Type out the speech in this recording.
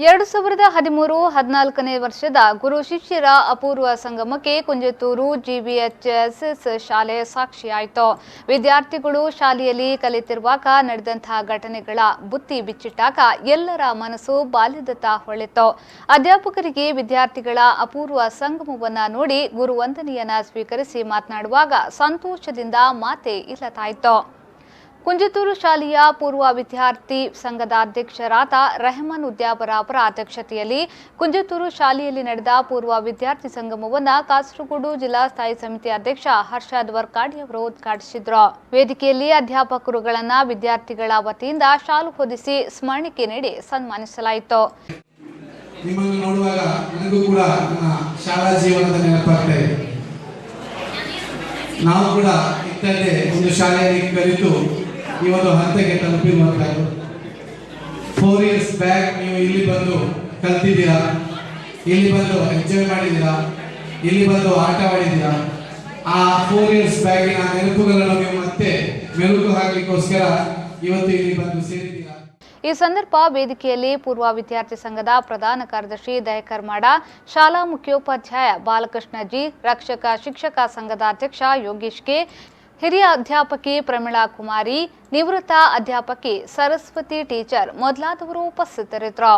2013-14ನೇ ವರ್ಷದ ಗುರು ಶಿಷ್ಯರ ಅಪೂರ್ವ ಸಂಗಮಕ್ಕೆ ಕುಂಜತ್ತೂರು ಜಿಬಿಎಚ್ಎಸ್ಎಸ್ ಶಾಲೆ ಸಾಕ್ಷಿಯಾಯಿತು. ವಿದ್ಯಾರ್ಥಿಗಳು ಶಾಲೆಯಲ್ಲಿ ಕಲಿತಿರುವಾಗ ನಡೆದಂತಹ ಘಟನೆಗಳ ಬುತ್ತಿ ಬಿಚ್ಚಿಟ್ಟಾಗ ಎಲ್ಲರ ಮನಸ್ಸು ಬಾಲ್ಯದತ್ತ ಹೊಳೆತು. ಅಧ್ಯಾಪಕರಿಗೆ ವಿದ್ಯಾರ್ಥಿಗಳ ಅಪೂರ್ವ ಸಂಗಮವನ್ನ ನೋಡಿ ಗುರುವಂದನೆಯನ್ನ ಸ್ವೀಕರಿಸಿ ಮಾತನಾಡುವಾಗ ಸಂತೋಷದಿಂದ ಮಾತೆ ಇಲ್ಲದಾಯಿತು. ಕುಂಜತ್ತೂರು ಶಾಲೆಯ ಪೂರ್ವ ವಿದ್ಯಾರ್ಥಿ ಸಂಘದ ಅಧ್ಯಕ್ಷರಾದ ರೆಹಮಾನ್ ಉದ್ಯಾವರ ಅವರ ಅಧ್ಯಕ್ಷತೆಯಲ್ಲಿ ಕುಂಜತ್ತೂರು ಶಾಲೆಯಲ್ಲಿ ನಡೆದ ಪೂರ್ವ ವಿದ್ಯಾರ್ಥಿ ಸಂಗಮವನ್ನು ಕಾಸರಗೋಡು ಜಿಲ್ಲಾ ಸ್ಥಾಯಿ ಸಮಿತಿ ಅಧ್ಯಕ್ಷ ಹರ್ಷದ್ ವರ್ಕಾಡಿ ಅವರು ಉದ್ಘಾಟಿಸಿದರು. ವೇದಿಕೆಯಲ್ಲಿ ಅಧ್ಯಾಪಕರುಗಳನ್ನ ವಿದ್ಯಾರ್ಥಿಗಳ ವತಿಯಿಂದ ಶಾಲು ಹೊದಿಸಿ ಸ್ಮರಣಿಕೆ ನೀಡಿ ಸನ್ಮಾನಿಸಲಾಯಿತು. ನಿಮ್ಮನ್ನು ನೋಡುವಾಗ ನನಗೂ ಕೂಡ ನನ್ನ ಶಾಲಾ ಜೀವನದ ನೆನಪಾಗ್ತಾ ಇದೆ. ನಾವು ಕೂಡ ಇತ್ತಲ್ಲೇ ಒಂದು ಶಾಲೆಯಲ್ಲಿ ಕಲಿತು ಈ ಒಂದು ಹಂತಕ್ಕೆ ತಲುಪಿರುವಂಥದ್ದು. 4 years ಬ್ಯಾಕ್ ನೀವು ಇಲ್ಲಿ ಬಂದು ಕಲ್ತಿದ್ದೀರಾ, ಇಲ್ಲಿ ಬಂದು ಎಂಜಾಯ್ ಮಾಡಿದ್ದೀರಾ, ಇಲ್ಲಿ ಬಂದು ಆಟವಾಡಿದ್ದೀರಾ. ಆ 4 years ಬ್ಯಾಗಿನ ನೆನಪುಗಳನ್ನು ನೀವು ಮತ್ತೆ ಮೆಲುಕು ಹಾಕಲಿಕ್ಕೋಸ್ಕರ ಇವತ್ತು ಇಲ್ಲಿ ಬಂದು ಸೇರಿದ್ದೀರಾ. ಈ ಸಂದರ್ಭ ವೇದಿಕೆಯಲ್ಲಿ ಪೂರ್ವ ವಿದ್ಯಾರ್ಥಿ ಸಂಘದ ಪ್ರಧಾನ ಕಾರ್ಯದರ್ಶಿ ದಯಕರ್ ಮಾಡ, ಶಾಲಾ ಮುಖ್ಯೋಪಾಧ್ಯಾಯ ಬಾಲಕೃಷ್ಣ ಜಿ, ರಕ್ಷಕ ಶಿಕ್ಷಕ ಸಂಘದ ಅಧ್ಯಕ್ಷ ಯೋಗೇಶ್ ಕೆ, ಹಿರಿಯ ಅಧ್ಯಾಪಕಿ ಪ್ರಮೀಳಾ ಕುಮಾರಿ, ನಿವೃತ್ತ ಅಧ್ಯಾಪಕಿ ಸರಸ್ವತಿ ಟೀಚರ್ ಮೊದಲಾದವರು ಉಪಸ್ಥಿತರಿದ್ದರು.